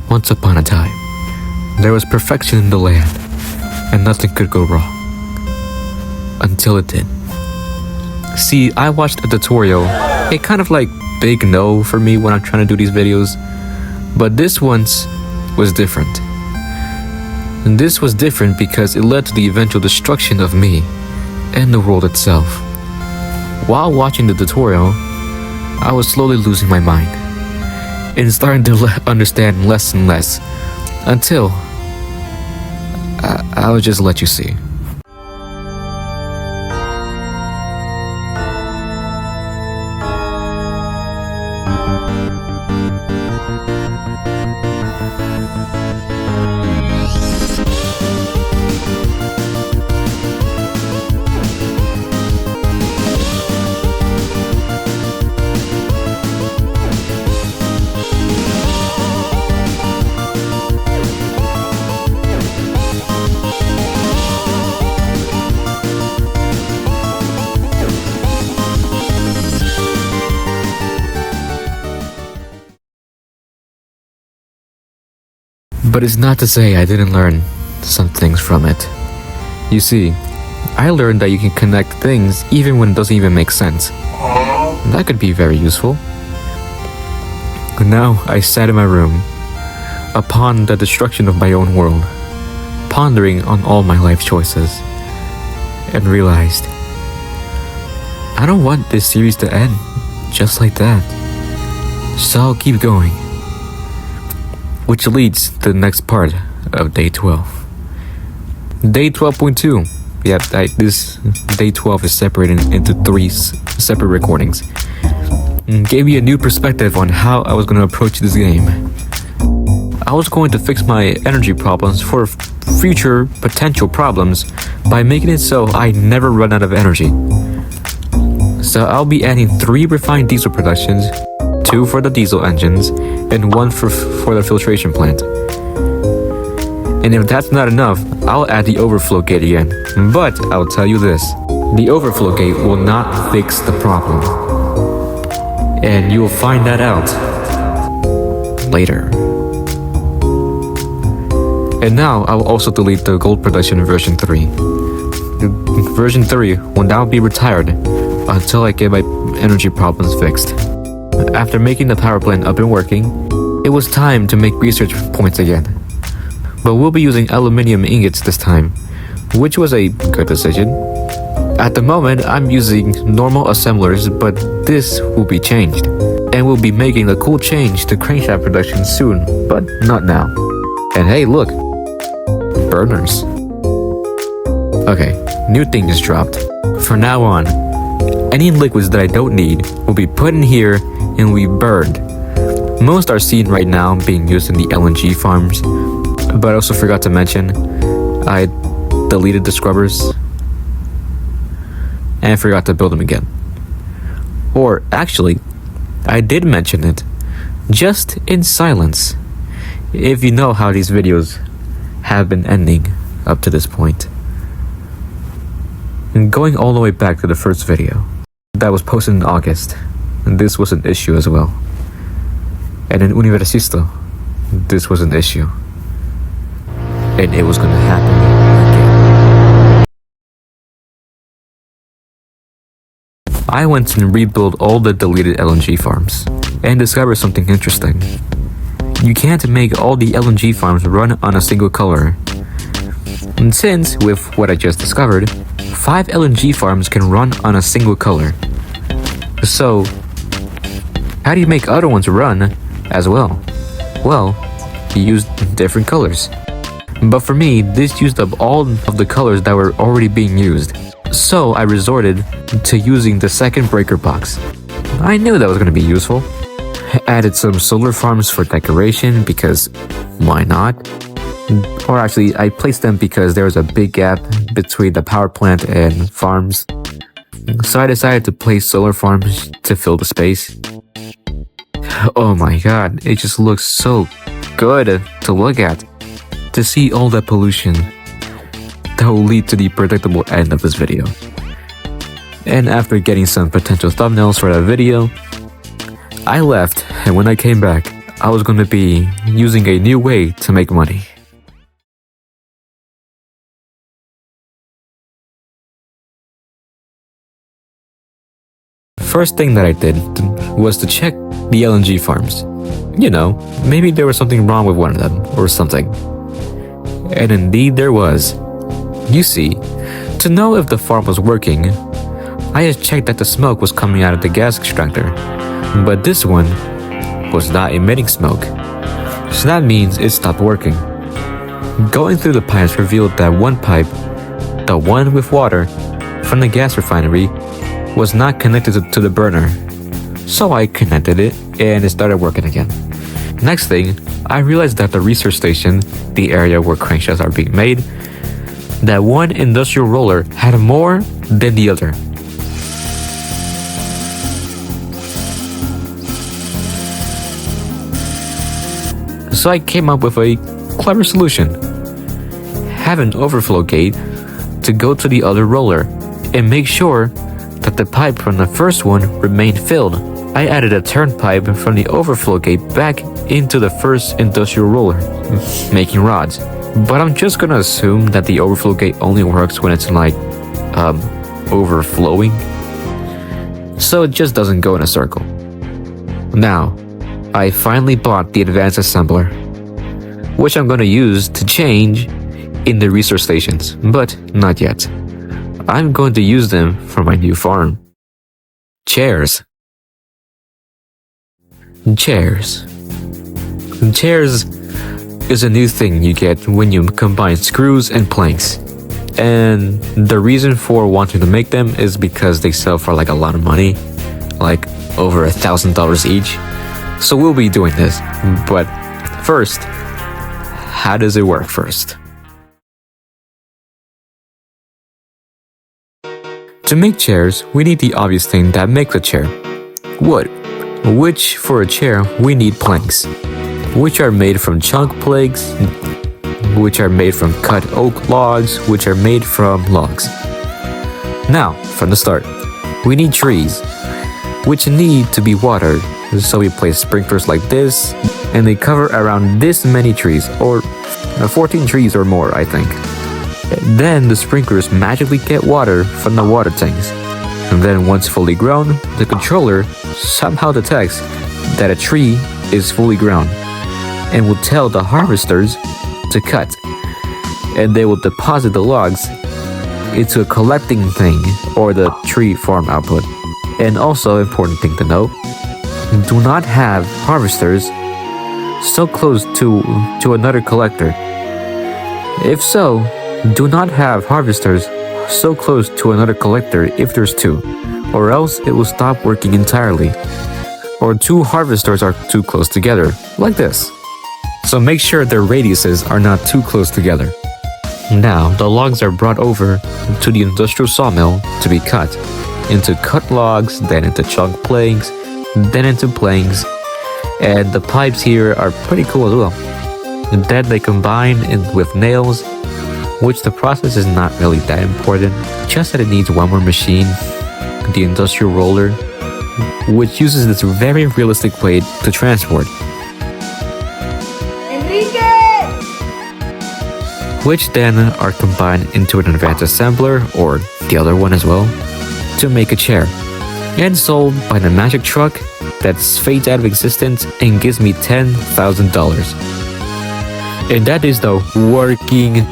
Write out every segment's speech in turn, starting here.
Once upon a time, there was perfection in the land, and nothing could go wrong. Until it did. See, I watched a tutorial, a kind of like big no for me when I'm trying to do these videos, but this once was different. And this was different because it led to the eventual destruction of me and the world itself. While watching the tutorial, I was slowly losing my mind and starting to understand less and less until I'll just let you see. But it's not to say I didn't learn some things from it. You see, I learned that you can connect things even when it doesn't even make sense. That could be very useful. Now I sat in my room, upon the destruction of my own world, pondering on all my life choices, and realized, I don't want this series to end just like that. So I'll keep going. Which leads to the next part of day 12. Day 12.2. Yeah, this day 12 is separated into 3 separate recordings. Gave me a new perspective on how I was going to approach this game. I was going to fix my energy problems for future potential problems by making it so I never run out of energy. So I'll be adding 3 refined diesel productions, 2 for the diesel engines, and 1 for the filtration plant. And if that's not enough, I'll add the overflow gate again. But I'll tell you this, the overflow gate will not fix the problem. And you'll find that out later. And now I'll also delete the gold production version 3. Version 3 will now be retired until I get my energy problems fixed. After making the power plant up and working, it was time to make research points again. But we'll be using aluminium ingots this time, which was a good decision. At the moment, I'm using normal assemblers, but this will be changed. And we'll be making a cool change to crankshaft production soon, but not now. And hey, look, burners. Okay, new thing just dropped. From now on, any liquids that I don't need will be put in here and will be burned. Most are seen right now being used in the LNG farms, but I also forgot to mention I deleted the scrubbers and forgot to build them again. Or actually, I did mention it, just in silence, if you know how these videos have been ending up to this point. And going all the way back to the first video that was posted in August, and this was an issue as well. And in Universisto, this was an issue. And it was gonna happen again. I went and rebuilt all the deleted LNG farms and discovered something interesting. You can't make all the LNG farms run on a single color. And since, with what I just discovered, 5 LNG farms can run on a single color. So, how do you make other ones run as well? Well, you use different colors. But for me, this used up all of the colors that were already being used. So I resorted to using the second breaker box. I knew that was going to be useful. I added some solar farms for decoration because why not? Or actually, I placed them because there was a big gap between the power plant and farms. So I decided to place solar farms to fill the space. Oh my god, it just looks so good to look at. To see all that pollution that will lead to the predictable end of this video. And after getting some potential thumbnails for that video, I left, and when I came back, I was going to be using a new way to make money. First thing that I did was to check the LNG farms. You know, maybe there was something wrong with one of them or something. And indeed there was. You see, to know if the farm was working, I just checked that the smoke was coming out of the gas extractor. But this one was not emitting smoke. So that means it stopped working. Going through the pipes revealed that one pipe, the one with water, from the gas refinery, was not connected to the burner. So I connected it and it started working again. Next thing, I realized that the research station, the area where crankshafts are being made, that one industrial roller had more than the other. So I came up with a clever solution. Have an overflow gate to go to the other roller and make sure that the pipe from the first one remained filled. I added a turnpipe from the overflow gate back into the first industrial roller, making rods. But I'm just gonna assume that the overflow gate only works when it's like, overflowing. So it just doesn't go in a circle. Now, I finally bought the advanced assembler, which I'm gonna use to change in the research stations, but not yet. I'm going to use them for my new farm. Chairs. Chairs is a new thing you get when you combine screws and planks. And the reason for wanting to make them is because they sell for like a lot of money, like over $1,000 each. So we'll be doing this, but first, how does it work first? To make chairs, we need the obvious thing that makes a chair: wood. Which, for a chair, we need planks, which are made from chunk planks, which are made from cut oak logs, which are made from logs. Now, from the start, we need trees, which need to be watered, so we place sprinklers like this, and they cover around this many trees, or 14 trees or more, I think. Then the sprinklers magically get water from the water tanks. And then once fully grown, the controller somehow detects that a tree is fully grown and will tell the harvesters to cut. And they will deposit the logs into a collecting thing, or the tree farm output. And also, important thing to note, do not have harvesters so close to another collector. If so, do not have harvesters so close to another collector if there's two, or else it will stop working entirely. Or two harvesters are too close together, like this. So make sure their radiuses are not too close together. Now, the logs are brought over to the industrial sawmill to be cut into cut logs, then into chunk planks, then into planks, and the pipes here are pretty cool as well. And then they combine with nails, which the process is not really that important, just that it needs one more machine, the industrial roller, which uses this very realistic way to transport. Enrique! Which then are combined into an advanced assembler, or the other one as well, to make a chair, and sold by the magic truck that fades out of existence and gives me $10,000. And that is the working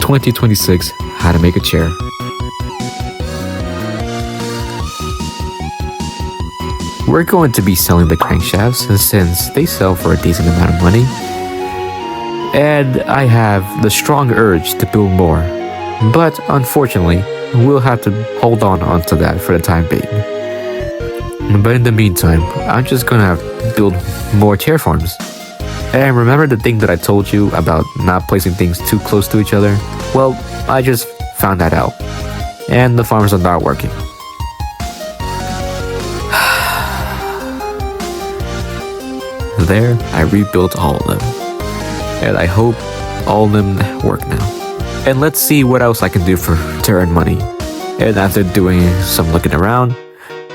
2026 how to make a chair. We're going to be selling the crankshafts since they sell for a decent amount of money. And I have the strong urge to build more. But unfortunately, we'll have to hold on to that for the time being. But in the meantime, I'm just gonna build more chair farms. And remember the thing that I told you about not placing things too close to each other? Well, I just found that out. And the farms are not working. There, I rebuilt all of them. And I hope all of them work now. And let's see what else I can do to earn money. And after doing some looking around,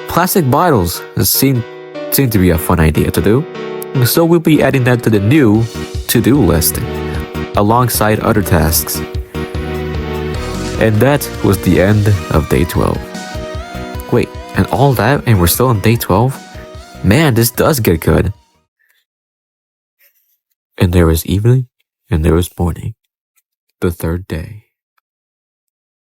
plastic bottles seem to be a fun idea to do. So we'll be adding that to the new to-do list, alongside other tasks. And that was the end of day 12. Wait, and all that, and we're still on day 12? Man, this does get good. And there was evening, and there was morning. The third day.